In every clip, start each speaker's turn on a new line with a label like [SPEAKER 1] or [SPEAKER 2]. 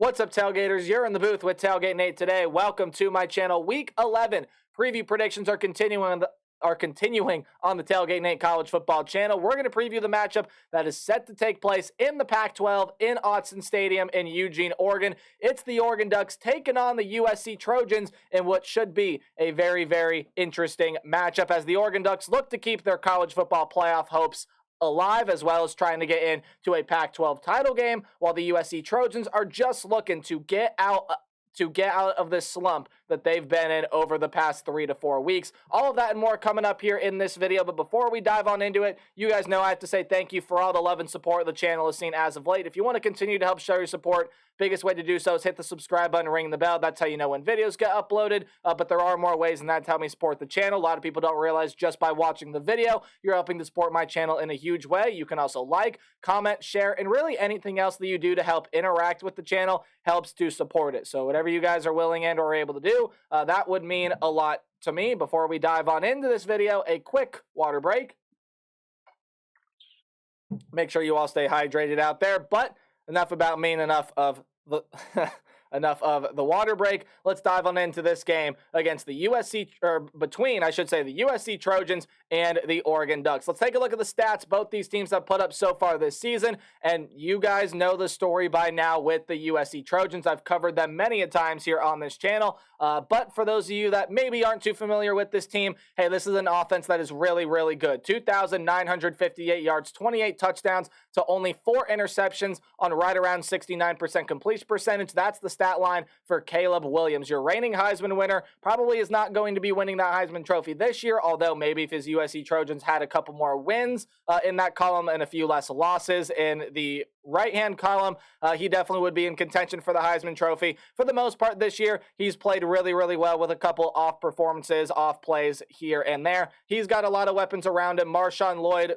[SPEAKER 1] What's up, Tailgaters? You're in the booth with Tailgate Nate today. Welcome to my channel. Week 11 preview predictions are continuing on the Tailgate Nate College Football channel. We're going to preview the matchup that is set to take place in the Pac-12 in Autzen Stadium in Eugene, Oregon. It's the Oregon Ducks taking on the USC Trojans in what should be a very, very interesting matchup as the Oregon Ducks look to keep their college football playoff hopes alive, as well as trying to get into a Pac-12 title game, while the USC Trojans are just looking to get out of this slump that they've been in over the past 3 to 4 weeks. All of that and more coming up here in this video. But before we dive on into it, you guys know I have to say thank you for all the love and support the channel has seen as of late. If you want to continue to help show your support, biggest way to do so is hit the subscribe button, ring the bell. That's how you know when videos get uploaded. But there are more ways than that to help me support the channel. A lot of people don't realize just by watching the video, you're helping to support my channel in a huge way. You can also like, comment, share, and really anything else that you do to help interact with the channel helps to support it. So whatever you guys are willing and or able to do, that would mean a lot to me. Before we dive on into this video, a quick water break. Make sure you all stay hydrated out there. But enough about me and enough of the enough of the water break. Let's dive on into this game against the USC, or between, I should say, the USC Trojans and the Oregon Ducks. Let's take a look at the stats both these teams have put up so far this season, and you guys know the story by now with the USC Trojans. I've covered them many a times here on this channel, but for those of you that maybe aren't too familiar with this team, hey, this is an offense that is really, really good. 2,958 yards, 28 touchdowns to only 4 interceptions on right around 69% completion percentage. That's the stat line for Caleb Williams. Your reigning Heisman winner probably is not going to be winning that Heisman Trophy this year, although maybe if his USC Trojans had a couple more wins in that column and a few less losses in the right-hand column, he definitely would be in contention for the Heisman Trophy. For the most part this year, he's played really, really well with a couple off performances, off plays here and there. He's got a lot of weapons around him. Marshawn Lloyd,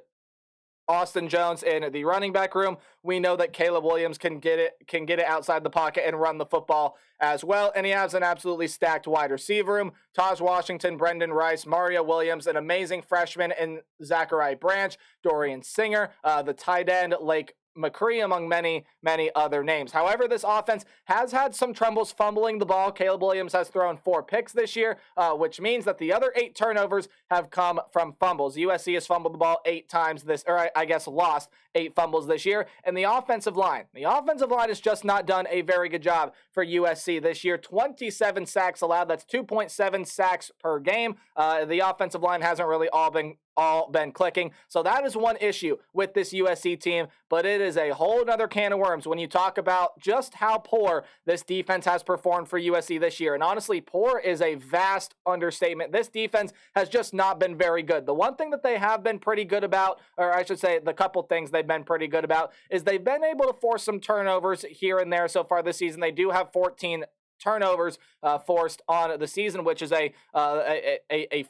[SPEAKER 1] Austin Jones in the running back room. We know that Caleb Williams can get it outside the pocket and run the football as well. And he has an absolutely stacked wide receiver room. Taj Washington, Brendan Rice, Mario Williams, an amazing freshman in Zachariah Branch, Dorian Singer, the tight end, Lake McCree, among many, many other names. However, this offense has had some troubles fumbling the ball. Caleb Williams has thrown 4 picks this year, which means that the other 8 turnovers have come from fumbles. USC has fumbled the ball 8 times this, or I guess lost 8 fumbles this year. And the offensive line has just not done a very good job for USC this year. 27 sacks allowed. That's 2.7 sacks per game. The offensive line hasn't really all been clicking. So that is one issue with this USC team, but it is a whole nother can of worms when you talk about just how poor this defense has performed for USC this year. And honestly, poor is a vast understatement. This defense has just not been very good. The one thing that they have been pretty good about, or I should say the couple things they've been pretty good about, is they've been able to force some turnovers here and there so far this season. They do have 14 turnovers forced on the season, which is a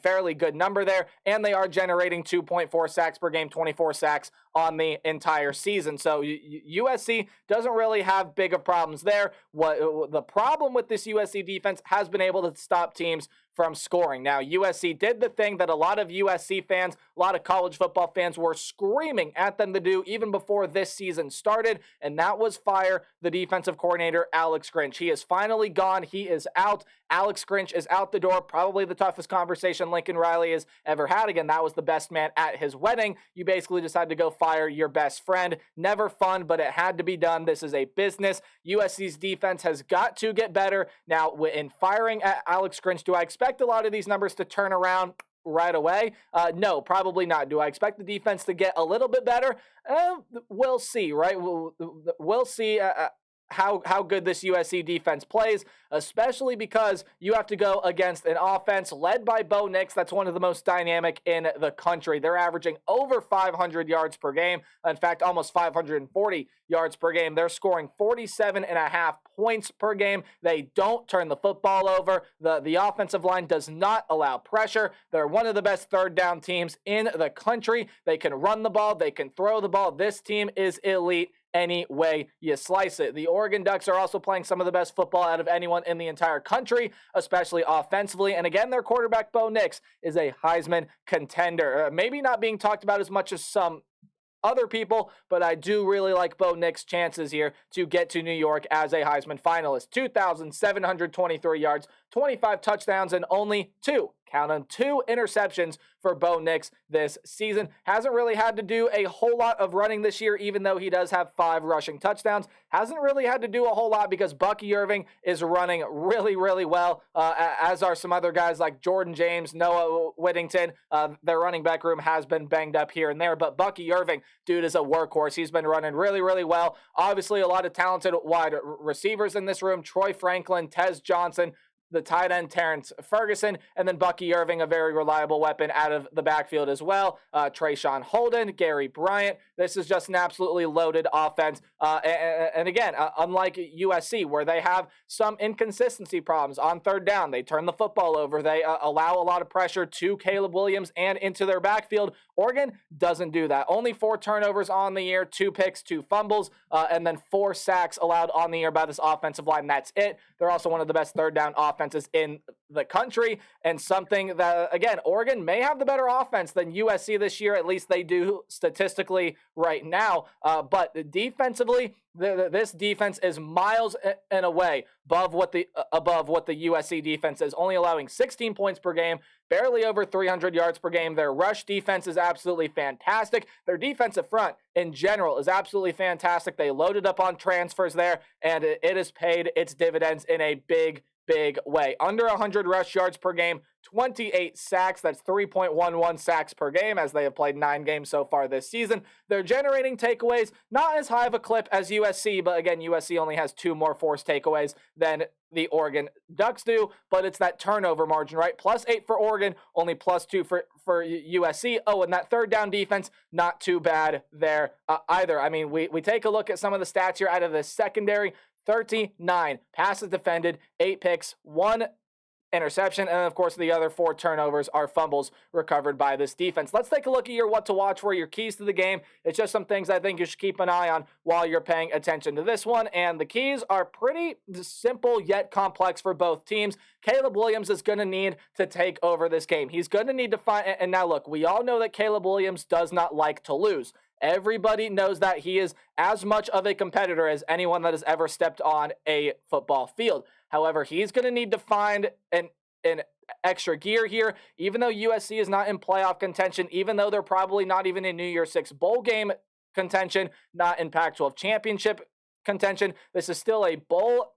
[SPEAKER 1] fairly good number there, and they are generating 2.4 sacks per game, 24 sacks on the entire season. So USC doesn't really have big of problems there. What the problem with this USC defense has been able to stop teams from scoring. Now, USC did the thing that a lot of USC fans, a lot of college football fans were screaming at them to do even before this season started, and that was fire the defensive coordinator, Alex Grinch. He is finally gone. He is out. Alex Grinch is out the door. Probably the toughest conversation Lincoln Riley has ever had. Again, that was the best man at his wedding. You basically decided to go fire your best friend. Never fun, but it had to be done. This is a business. USC's defense has got to get better. Now, in firing at Alex Grinch, do I expect a lot of these numbers to turn around right away? No, probably not. Do I expect the defense to get a little bit better? We'll see, right? We'll see how good this USC defense plays, especially because you have to go against an offense led by Bo Nix. That's one of the most dynamic in the country. They're averaging over 500 yards per game. In fact, almost 540 yards per game. They're scoring 47.5 points per game. They don't turn the football over. The offensive line does not allow pressure. They're one of the best third down teams in the country. They can run the ball. They can throw the ball. This team is elite any way you slice it. The Oregon Ducks are also playing some of the best football out of anyone in the entire country, especially offensively. And again, their quarterback, Bo Nix, is a Heisman contender. Maybe not being talked about as much as some other people, but I do really like Bo Nix's chances here to get to New York as a Heisman finalist. 2,723 yards, 25 touchdowns, and only two interceptions for Bo Nix this season. Hasn't really had to do a whole lot of running this year, even though he does have 5 rushing touchdowns. Hasn't really had to do a whole lot because Bucky Irving is running really, really well, as are some other guys like Jordan James, Noah Whittington. Their running back room has been banged up here and there, but Bucky Irving, dude, is a workhorse. He's been running really, really well. Obviously, a lot of talented wide receivers in this room. Troy Franklin, Tez Johnson, the tight end Terrence Ferguson, and then Bucky Irving, a very reliable weapon out of the backfield as well. Trayshawn Holden, Gary Bryant. This is just an absolutely loaded offense. And again, unlike USC, where they have some inconsistency problems on third down, they turn the football over. They allow a lot of pressure to Caleb Williams and into their backfield. Oregon doesn't do that. Only 4 turnovers on the year, 2 picks, 2 fumbles, and then 4 sacks allowed on the year by this offensive line. That's it. They're also one of the best third down offenses in the country, and something that, again, Oregon may have the better offense than USC this year. At least they do statistically right now. But defensively, this defense is miles and away above what the USC defense is, only allowing 16 points per game, barely over 300 yards per game. Their rush defense is absolutely fantastic. Their defensive front in general is absolutely fantastic. They loaded up on transfers there, and it has paid its dividends in a big way. Under 100 rush yards per game, 28 sacks. That's 3.11 sacks per game, as they have played 9 games so far this season. They're generating takeaways, not as high of a clip as USC, but again, USC only has 2 more forced takeaways than the Oregon Ducks do, but it's that turnover margin, right? +8 for Oregon, only +2 for USC. Oh, and that third down defense, not too bad there either. I mean, we take a look at some of the stats here out of the secondary. 39 passes defended, 8 picks, 1 interception, and of course the other 4 turnovers are fumbles recovered by this defense. Let's take a look at your what to watch for, your keys to the game. It's just some things I think you should keep an eye on while you're paying attention to this one, and the keys are pretty simple yet complex for both teams. Caleb Williams is going to need to take over this game. He's going to need to find, and now look, we all know that Caleb Williams does not like to lose. Everybody knows that he is as much of a competitor as anyone that has ever stepped on a football field. However, he's going to need to find an extra gear here, even though USC is not in playoff contention, even though they're probably not even in New Year's Six bowl game contention, not in Pac-12 championship contention. This is still a bowl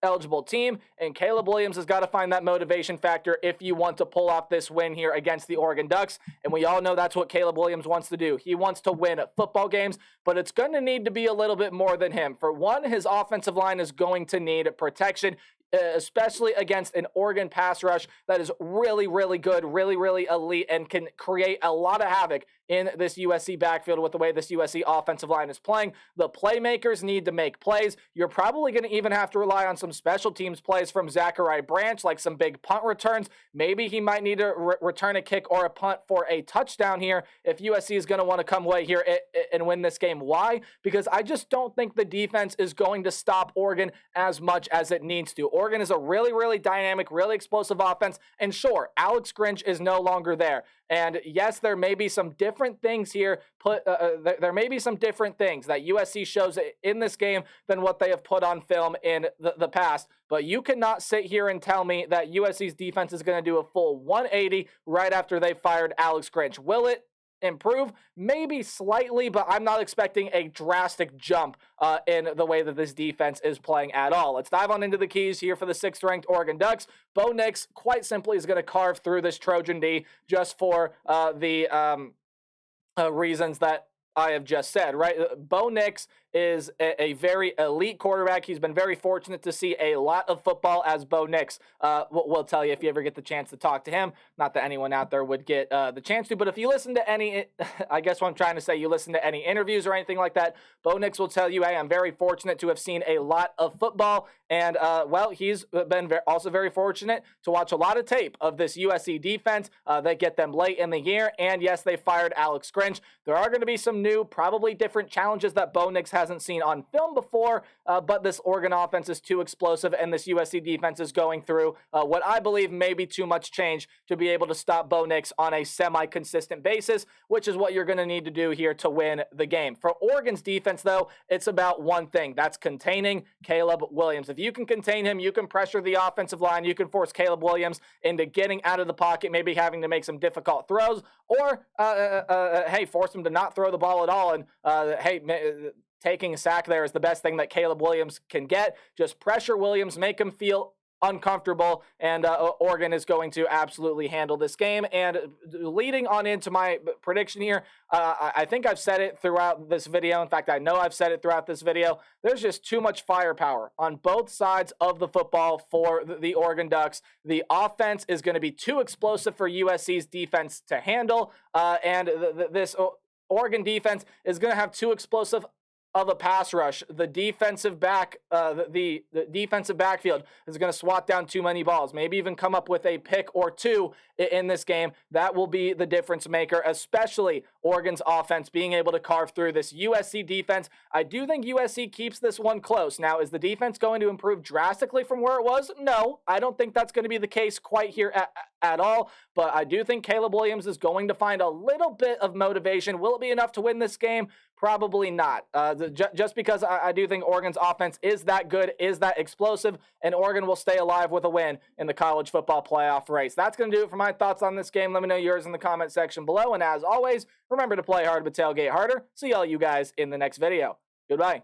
[SPEAKER 1] eligible team, and Caleb Williams has got to find that motivation factor if you want to pull off this win here against the Oregon Ducks, and we all know that's what Caleb Williams wants to do. He wants to win football games, but it's going to need to be a little bit more than him. For one, his offensive line is going to need protection, especially against an Oregon pass rush that is really, really good, really, really elite, and can create a lot of havoc in this USC backfield with the way this USC offensive line is playing. The playmakers need to make plays. You're probably going to even have to rely on some special teams plays from Zachariah Branch, like some big punt returns. Maybe he might need to return a kick or a punt for a touchdown here if USC is going to want to come away here and win this game. Why? Because I just don't think the defense is going to stop Oregon as much as it needs to. Oregon is a really, really dynamic, really explosive offense, and sure, Alex Grinch is no longer there. And yes, there may be some different things here. There may be some different things that USC shows in this game than what they have put on film in the past. But you cannot sit here and tell me that USC's defense is going to do a full 180 right after they fired Alex Grinch. Will it improve? Maybe slightly, but I'm not expecting a drastic jump in the way that this defense is playing at all. Let's dive on into the keys here for the 6th-ranked Oregon Ducks. Bo Nix, quite simply, is going to carve through this Trojan D just for the reasons that I have just said, right? Bo Nix is a very elite quarterback. He's been very fortunate to see a lot of football, as Bo Nix will tell you if you ever get the chance to talk to him. Not that anyone out there would get the chance to, but if you listen to any, I guess what I'm trying to say, you listen to any interviews or anything like that, Bo Nix will tell you, hey, I'm very fortunate to have seen a lot of football. And, well, he's been also very fortunate to watch a lot of tape of this USC defense that get them late in the year. And, yes, they fired Alex Grinch. There are going to be some new, probably different challenges that Bo Nix has hasn't seen on film before, but this Oregon offense is too explosive, and this USC defense is going through what I believe may be too much change to be able to stop Bo Nix on a semi-consistent basis, which is what you're going to need to do here to win the game. For Oregon's defense, though, it's about one thing. That's containing Caleb Williams. If you can contain him, you can pressure the offensive line, you can force Caleb Williams into getting out of the pocket, maybe having to make some difficult throws, or, hey, force him to not throw the ball at all, and, taking a sack there is the best thing that Caleb Williams can get. Just pressure Williams, make him feel uncomfortable, and Oregon is going to absolutely handle this game. And leading on into my prediction here, I think I've said it throughout this video. In fact, I know I've said it throughout this video. There's just too much firepower on both sides of the football for the Oregon Ducks. The offense is going to be too explosive for USC's defense to handle, and this Oregon defense is going to have too explosive of a pass rush. The defensive the defensive backfield is going to swat down too many balls, maybe even come up with a pick or two in this game. That will be the difference maker, especially Oregon's offense being able to carve through this USC defense. I do think USC keeps this one close. Now, is the defense going to improve drastically from where it was? No, I don't think that's going to be the case quite here at all, but I do think Caleb Williams is going to find a little bit of motivation. Will it be enough to win this game? Probably not. Just because I do think Oregon's offense is that good, is that explosive, and Oregon will stay alive with a win in the college football playoff race. That's going to do it for my thoughts on this game. Let me know yours in the comment section below, and as always, remember to play hard but tailgate harder. See all you guys in the next video. Goodbye.